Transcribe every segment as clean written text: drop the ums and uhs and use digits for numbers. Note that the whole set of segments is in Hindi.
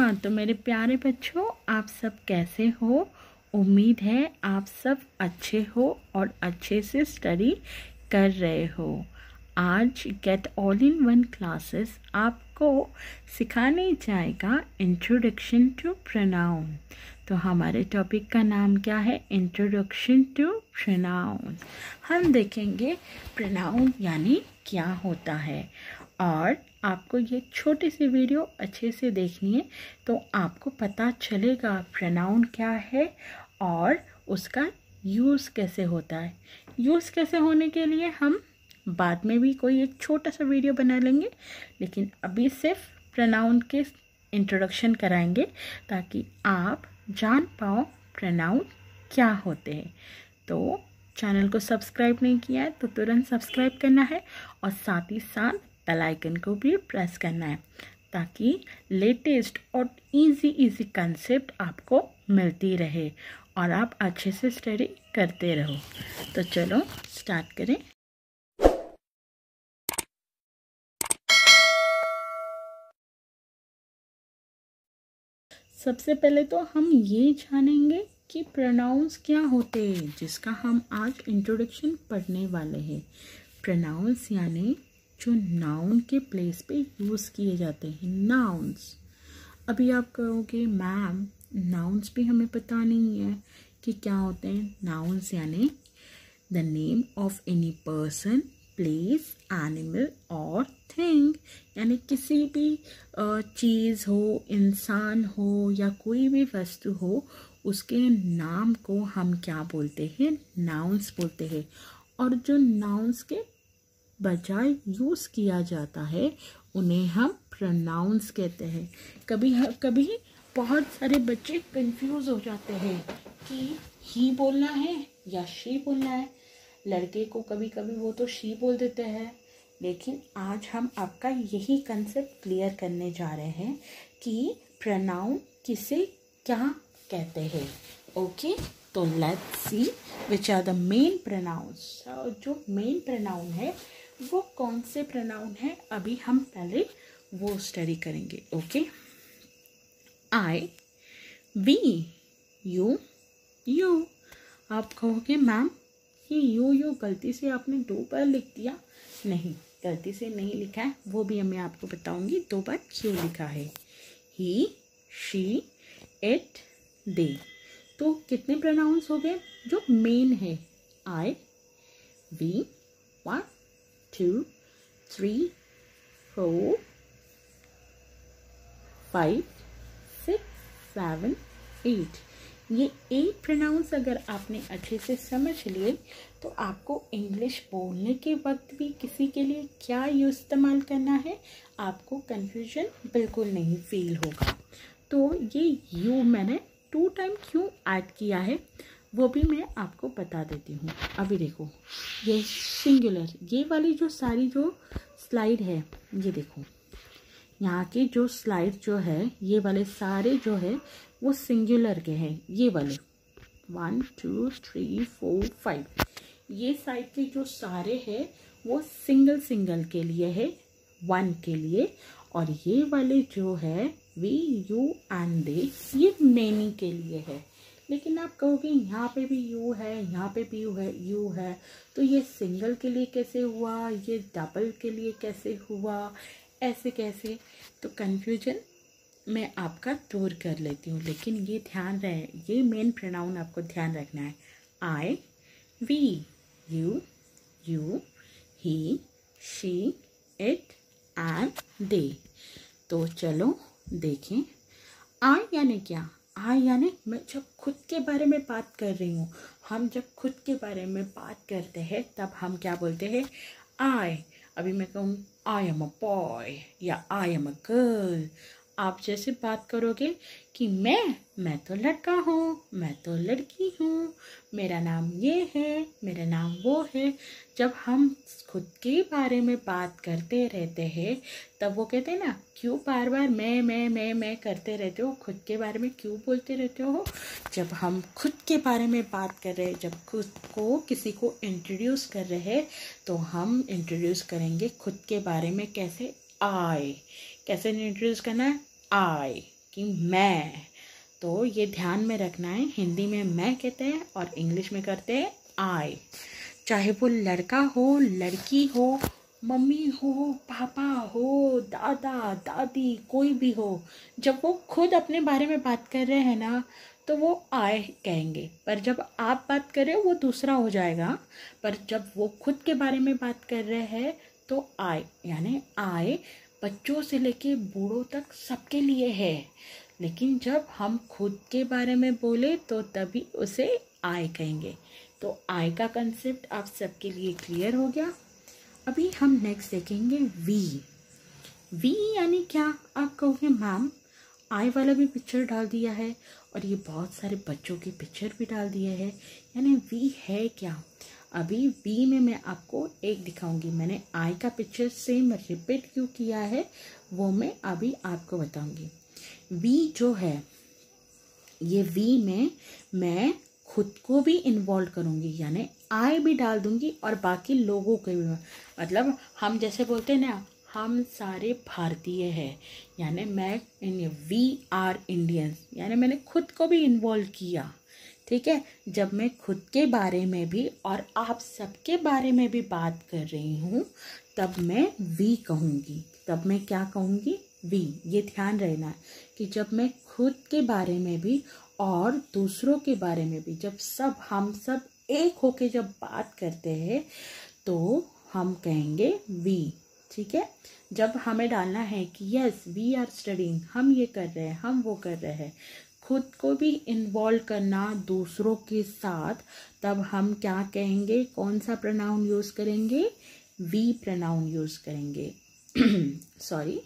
हाँ, तो मेरे प्यारे बच्चों, आप सब कैसे हो? उम्मीद है आप सब अच्छे हो और अच्छे से स्टडी कर रहे हो। आज get all in one classes आपको सिखाने जाएगा इंट्रोडक्शन टू प्रोनाउन। तो हमारे टॉपिक का नाम क्या है? Introduction to pronoun. हम देखेंगे प्रोनाउन यानी क्या होता है, और आपको ये छोटी सी वीडियो अच्छे से देखनी है तो आपको पता चलेगा प्रोनाउन क्या है और उसका यूज़ कैसे होता है। यूज़ कैसे होने के लिए हम बाद में भी कोई एक छोटा सा वीडियो बना लेंगे, लेकिन अभी सिर्फ प्रोनाउन के इंट्रोडक्शन कराएंगे ताकि आप जान पाओ प्रोनाउन क्या होते हैं। तो चैनल को सब्सक्राइब नहीं किया है तो तुरंत सब्सक्राइब करना है और साथ ही साथ बेल आइकन को भी प्रेस करना है ताकि लेटेस्ट और इजी कंसेप्ट आपको मिलती रहे और आप अच्छे से स्टडी करते रहो। तो चलो स्टार्ट करें। सबसे पहले तो हम ये जानेंगे कि प्रोनाउंस क्या होते हैं, जिसका हम आज इंट्रोडक्शन पढ़ने वाले हैं। प्रोनाउंस यानी जो नाउन के प्लेस पे यूज़ किए जाते हैं, नाउन्स। अभी आप कहोगे मैम नाउन्स भी हमें पता नहीं है कि क्या होते हैं। नाउन्स यानी the name of any person, place, animal और थिंग, यानी किसी भी चीज़ हो, इंसान हो या कोई भी वस्तु हो, उसके नाम को हम क्या बोलते हैं? नाउन्स बोलते हैं। और जो नाउन्स के बजाय यूज़ किया जाता है उन्हें हम प्रोनाउंस कहते हैं। कभी बहुत सारे बच्चे कंफ्यूज हो जाते हैं कि ही बोलना है या शी बोलना है। लड़के को कभी कभी वो तो शी बोल देते हैं, लेकिन आज हम आपका यही कंसेप्ट क्लियर करने जा रहे हैं कि प्रोनाउन किसे क्या कहते हैं। ओके, तो let's see which are the main pronouns. जो मेन प्रोनाउन है वो कौन से प्रोनाउन है, अभी हम पहले वो स्टडी करेंगे। Okay, I, we, you. आप कहोगे मैम ये यू गलती से आपने 2 बार लिख दिया। नहीं, गलती से नहीं लिखा है, वो भी मैं आपको बताऊंगी 2 बार क्यों लिखा है। ही, शी, इट, दे। तो कितने प्रोनाउंस हो गए जो मेन है? I, we, 1 2 3 4 5 6 7 8। ये 8 प्रोनाउंस अगर आपने अच्छे से समझ लिए तो आपको इंग्लिश बोलने के वक्त भी किसी के लिए क्या इस्तेमाल करना है, आपको कन्फ्यूजन बिल्कुल नहीं फील होगा। तो ये यू मैंने 2 टाइम क्यों ऐड किया है वो भी मैं आपको बता देती हूँ। अभी देखो, ये सिंगुलर, ये वाली जो सारी जो स्लाइड है, ये देखो यहाँ की जो स्लाइड जो है, ये वाले सारे जो है वो सिंगुलर के हैं। ये वाले 1 2 3 4 5, ये साइड के जो सारे हैं वो सिंगल के लिए है, 1 के लिए। और ये वाले जो है वी, यू एंड दे, ये मेनी के लिए है। लेकिन आप कहोगे यहाँ पे भी यू है, यहाँ पे भी यू है, तो ये सिंगल के लिए कैसे हुआ, ये डबल के लिए कैसे हुआ, ऐसे कैसे? तो कन्फ्यूजन मैं आपका दूर कर लेती हूँ, लेकिन ये ध्यान रहे, ये मेन प्रोनाउन आपको ध्यान रखना है। I, we, you, he, she, it and they. तो चलो देखें, आई यानी क्या? आई यानी मैं जब खुद के बारे में बात कर रही हूँ, हम जब खुद के बारे में बात करते हैं तब हम क्या बोलते हैं? आई। अभी मैं कहूँ आई एम अ बॉय या आई एम अ गर्ल, आप जैसे बात करोगे कि मैं तो लड़का हूँ, मैं तो लड़की हूँ, मेरा नाम ये है, मेरा नाम वो है। जब हम खुद के बारे में बात करते रहते हैं तब वो कहते हैं ना, क्यों बार बार मैं करते रहते हो, खुद के बारे में क्यों बोलते रहते हो? जब हम खुद के बारे में बात कर रहे हैं, जब खुद को किसी को इंट्रोड्यूस कर रहे हैं तो हम इंट्रोड्यूस करेंगे खुद के बारे में कैसे? आई। कैसे इंट्रोड्यूस करना है? आई। कि मैं, तो ये ध्यान में रखना है, हिंदी में मैं कहते हैं और इंग्लिश में करते हैं आई। चाहे वो लड़का हो, लड़की हो, मम्मी हो, पापा हो, दादा दादी, कोई भी हो, जब वो खुद अपने बारे में बात कर रहे हैं ना तो वो आए कहेंगे, पर जब आप बात कर रहे हो वो दूसरा हो जाएगा। पर जब वो खुद के बारे में बात कर रहे हैं तो आए, यानी आए बच्चों से लेके बूढ़ों तक सबके लिए है। लेकिन जब हम खुद के बारे में बोले तो तभी उसे आए कहेंगे। तो आय का कंसेप्ट आप सबके लिए क्लियर हो गया। अभी हम नेक्स्ट देखेंगे वी। वी यानी क्या? आप कहोगे मैम आई वाला भी पिक्चर डाल दिया है और ये बहुत सारे बच्चों की पिक्चर भी डाल दिए है, यानी वी है क्या? अभी वी में मैं आपको एक दिखाऊंगी। मैंने आई का पिक्चर सेम रिपीट क्यों किया है वो मैं अभी आपको बताऊंगी। वी जो है, ये वी में मैं खुद को भी इन्वॉल्व करूँगी, यानी आई भी डाल दूँगी और बाकी लोगों के भी। मतलब हम जैसे बोलते हैं ना, हम सारे भारतीय हैं, यानी मैं वी आर इंडियंस, यानी मैंने खुद को भी इन्वॉल्व किया। ठीक है, जब मैं खुद के बारे में भी और आप सबके बारे में भी बात कर रही हूँ तब मैं वी कहूँगी। तब मैं क्या कहूँगी? वी। ये ध्यान रहना कि जब मैं खुद के बारे में भी और दूसरों के बारे में भी, जब हम सब एक होके जब बात करते हैं तो हम कहेंगे वी। ठीक है, जब हमें डालना है कि यस वी आर स्टडीइंग, हम ये कर रहे हैं, हम वो कर रहे हैं, खुद को भी इन्वॉल्व करना दूसरों के साथ, तब हम क्या कहेंगे? कौन सा प्रोनाउन यूज़ करेंगे? वी प्रोनाउन यूज़ करेंगे। Sorry,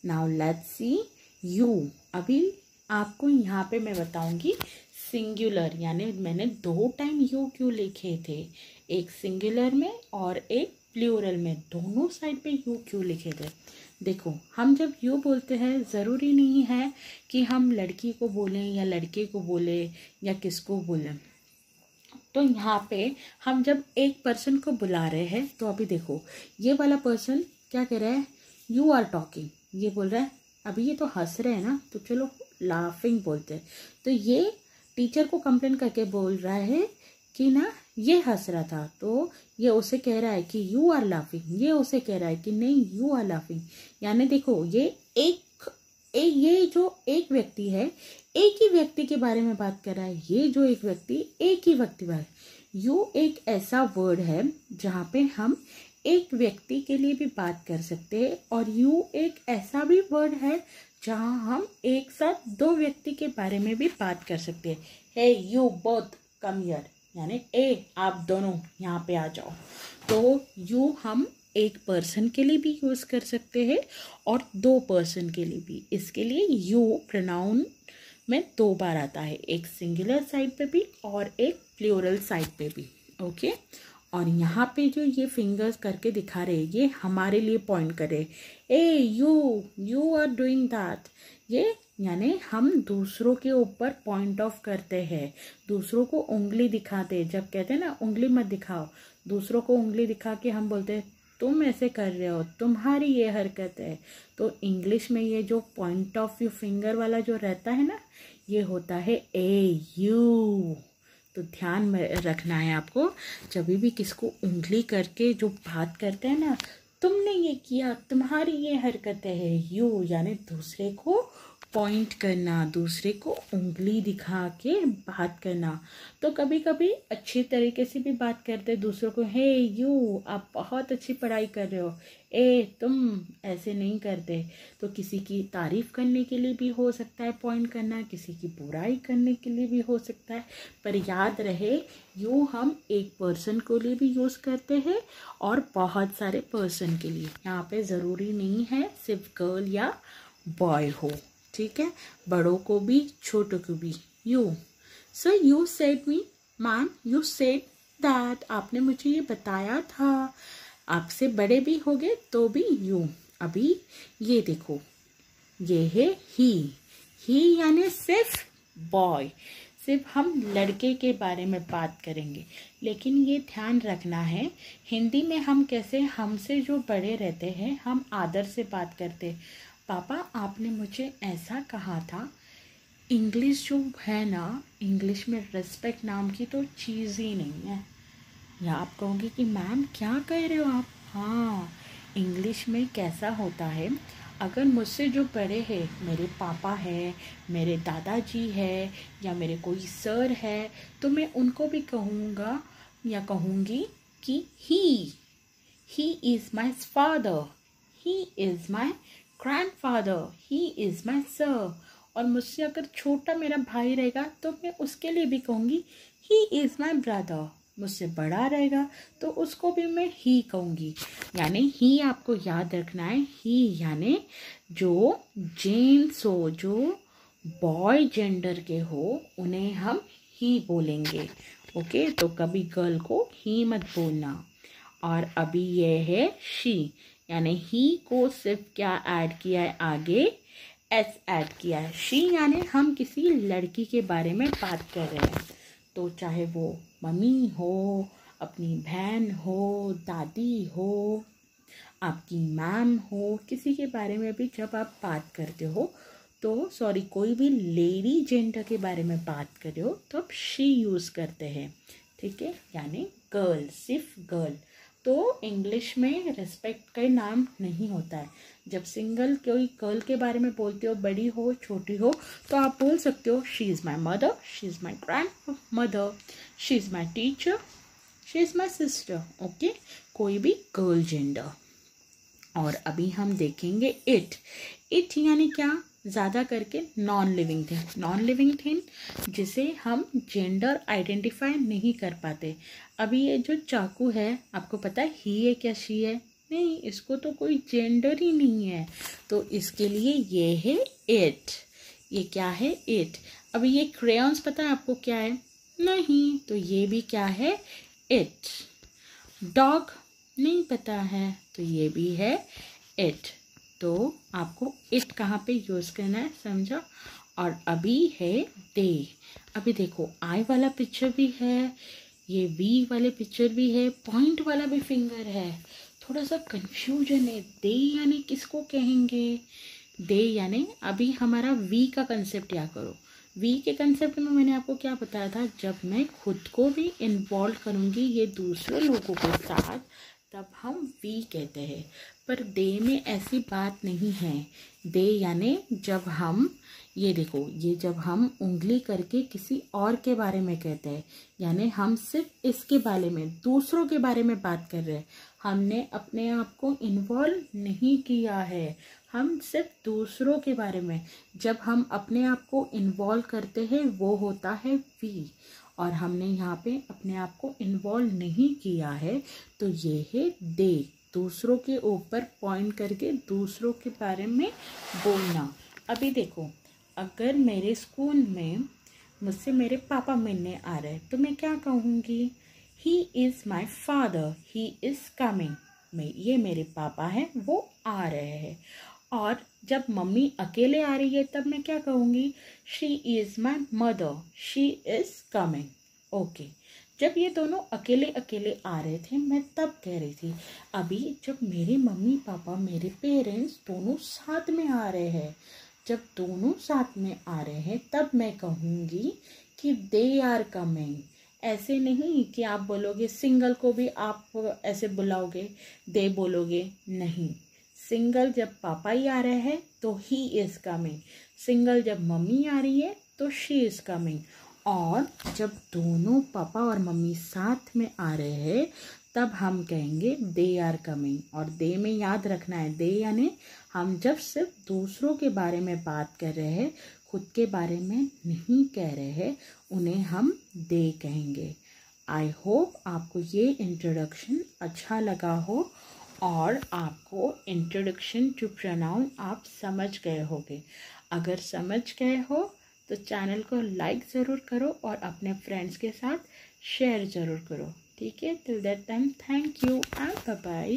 now let's see you. अभी आपको यहाँ पे मैं बताऊंगी सिंगुलर, यानी मैंने 2 टाइम यू क्यों लिखे थे, एक सिंगुलर में और एक प्लूरल में, दोनों साइड पे यू क्यों लिखे थे। देखो, हम जब यू बोलते हैं ज़रूरी नहीं है कि हम लड़की को बोलें या लड़के को बोलें या किसको बोलें। तो यहाँ पे हम जब एक पर्सन को बुला रहे हैं तो अभी देखो ये वाला पर्सन क्या कह रहा है? यू आर टॉकिंग, ये बोल रहा है। अभी ये तो हंस रहे हैं ना, तो चलो लाफिंग बोलते हैं। तो ये टीचर को कंप्लेन करके बोल रहा है कि ना ये हंस रहा था, तो ये उसे कह रहा है कि यू आर लाफिंग, ये उसे कह रहा है कि नहीं यू आर लाफिंग। यानी देखो ये जो एक व्यक्ति है, एक ही व्यक्ति के बारे में बात कर रहा है। ये जो एक व्यक्ति, एक ही व्यक्ति बारे। यू एक ऐसा वर्ड है जहाँ पे हम एक व्यक्ति के लिए भी बात कर सकते हैं, और यू एक ऐसा भी वर्ड है जहाँ हम एक साथ 2 व्यक्ति के बारे में भी बात कर सकते हैं। हे यू बोथ कम हियर, यानी ए आप दोनों यहाँ पे आ जाओ। तो यू हम एक पर्सन के लिए भी यूज़ कर सकते हैं और 2 पर्सन के लिए भी। इसके लिए यू प्रोनाउन में 2 बार आता है, एक सिंगुलर साइड पे भी और एक प्लूरल साइड पे भी। ओके, और यहाँ पे जो ये फिंगर्स करके दिखा रहे हैं, ये हमारे लिए पॉइंट कर रहे हैं। ए यू आर डूइंग दैट, ये यानी हम दूसरों के ऊपर पॉइंट ऑफ करते हैं, दूसरों को उंगली दिखाते हैं। जब कहते हैं ना उंगली मत दिखाओ, दूसरों को उंगली दिखा के हम बोलते हैं तुम ऐसे कर रहे हो, तुम्हारी ये हरकत है। तो इंग्लिश में ये जो पॉइंट ऑफ व्यू फिंगर वाला जो रहता है ना, ये होता है ए यू। तो ध्यान में रखना है आपको, जब भी किसको उंगली करके जो बात करते हैं ना, तुमने ये किया, तुम्हारी ये हरकतें है, यू यानी दूसरे को पॉइंट करना, दूसरे को उंगली दिखा के बात करना। तो कभी कभी अच्छी तरीके से भी बात करते दूसरों को, हे यू आप बहुत अच्छी पढ़ाई कर रहे हो, ए तुम ऐसे नहीं करते। तो किसी की तारीफ करने के लिए भी हो सकता है पॉइंट करना, किसी की बुराई करने के लिए भी हो सकता है। पर याद रहे यू हम एक पर्सन को लिए भी यूज़ करते हैं और बहुत सारे पर्सन के लिए। यहाँ पे ज़रूरी नहीं है सिर्फ गर्ल या बॉय हो, ठीक है, बड़ों को भी छोटों को भी you. So you said me, ma'am you said that, आपने मुझे ये बताया था। आपसे बड़े भी हो गए तो भी यू। अभी ये देखो, ये है ही यानी सिर्फ बॉय, सिर्फ हम लड़के के बारे में बात करेंगे। लेकिन ये ध्यान रखना है, हिंदी में हम कैसे हमसे जो बड़े रहते हैं हम आदर से बात करते। पापा आपने मुझे ऐसा कहा था, इंग्लिश जो है ना, इंग्लिश में रिस्पेक्ट नाम की तो चीज़ ही नहीं है। या आप कहोगे कि मैम क्या कह रहे हो आप। हाँ, इंग्लिश में कैसा होता है, अगर मुझसे जो बड़े हैं, मेरे पापा है, मेरे दादाजी है, या मेरे कोई सर है, तो मैं उनको भी कहूँगा या कहूँगी कि he is my father, he is my grandfather, he is my sir. और मुझसे अगर छोटा मेरा भाई रहेगा तो मैं उसके लिए भी कहूँगी ही इज़ माई ब्रदर। मुझसे बड़ा रहेगा तो उसको भी मैं ही कहूँगी। यानी ही आपको याद रखना है, ही यानी जो जेंट्स हो, जो बॉय जेंडर के हो, उन्हें हम ही बोलेंगे। ओके, तो कभी गर्ल को ही मत बोलना। और अभी ये है शी, यानी ही को सिर्फ क्या ऐड किया है, आगे एस ऐड किया है। शी यानी हम किसी लड़की के बारे में बात कर रहे हैं, तो चाहे वो मम्मी हो, अपनी बहन हो, दादी हो, आपकी मैम हो, किसी के बारे में भी जब आप बात करते हो तो कोई भी लेडी जेंडर के बारे में बात कर रहे हो तो आप शी यूज़ करते हैं। ठीक है, यानी गर्ल, सिर्फ गर्ल। तो इंग्लिश में रिस्पेक्ट का नाम नहीं होता है। जब सिंगल कोई गर्ल के बारे में बोलते हो, बड़ी हो छोटी हो, तो आप बोल सकते हो she is my mother, she is my grand mother, she is my teacher, she is my sister. Okay, कोई भी गर्ल जेंडर। और अभी हम देखेंगे इट। इट यानी क्या, ज़्यादा करके non living thing. Non living thing जिसे हम जेंडर आइडेंटिफाई नहीं कर पाते। अभी ये जो चाकू है, आपको पता है ही है क्या शी है? नहीं, इसको तो कोई जेंडर ही नहीं है, तो इसके लिए ये है इट। ये क्या है? इट। अभी ये क्रेयॉन्स पता है आपको क्या है? नहीं, तो ये भी क्या है? इट। डॉग नहीं पता है, तो ये भी है इट। तो आपको इट कहाँ पे यूज़ करना है, समझा? और अभी है दे। अभी देखो आई वाला पिक्चर भी है, ये वी वाले पिक्चर भी है, पॉइंट वाला भी फिंगर है। थोड़ा सा कंफ्यूजन है, दे यानी किसको कहेंगे? दे यानी अभी हमारा वी का कंसेप्ट क्या करो। वी के कंसेप्ट में मैंने आपको क्या बताया था, जब मैं खुद को भी इन्वॉल्व करूँगी ये दूसरे लोगों के साथ, तब हम वी कहते हैं। पर दे में ऐसी बात नहीं है। दे यानी जब हम, ये देखो, ये जब हम उंगली करके किसी और के बारे में कहते हैं, यानी हम सिर्फ इसके बारे में, दूसरों के बारे में बात कर रहे हैं। हमने अपने आप को इन्वॉल्व नहीं किया है, हम सिर्फ दूसरों के बारे में। जब हम अपने आप को इन्वॉल्व करते हैं वो होता है वी, और हमने यहाँ पे अपने आप को इन्वॉल्व नहीं किया है, तो ये है दे। दूसरों के ऊपर पॉइंट करके दूसरों के बारे में बोलना। अभी देखो, अगर मेरे स्कूल में मुझसे मेरे पापा मिलने आ रहे हैं तो मैं क्या कहूँगी? He is my father, he is coming. ये मेरे पापा हैं, वो आ रहे हैं। और जब मम्मी अकेले आ रही है तब मैं क्या कहूँगी? She is my mother, she is coming. Okay, जब ये दोनों अकेले अकेले आ रहे थे मैं तब कह रही थी। अभी जब मेरे मम्मी पापा, मेरे पेरेंट्स दोनों साथ में आ रहे हैं, जब दोनों साथ में आ रहे हैं तब मैं कहूँगी कि दे आर कमिंग। ऐसे नहीं कि आप बोलोगे, सिंगल को भी आप ऐसे बुलाओगे, दे बोलोगे, नहीं। सिंगल जब पापा ही आ रहे हैं तो ही इज़ कमिंग, सिंगल जब मम्मी आ रही है तो शी इज़ कमिंग। और जब दोनों पापा और मम्मी साथ में आ रहे हैं तब हम कहेंगे दे आर कमिंग। और दे में याद रखना है, दे यानी हम जब सिर्फ दूसरों के बारे में बात कर रहे हैं, खुद के बारे में नहीं कह रहे हैं, उन्हें हम दे कहेंगे। आई होप आपको ये इंट्रोडक्शन अच्छा लगा हो और आपको इंट्रोडक्शन टू प्रोनाउन आप समझ गए होंगे। अगर समझ गए हो तो चैनल को लाइक ज़रूर करो और अपने फ्रेंड्स के साथ शेयर ज़रूर करो। ठीक है, till that time thank you and bye bye.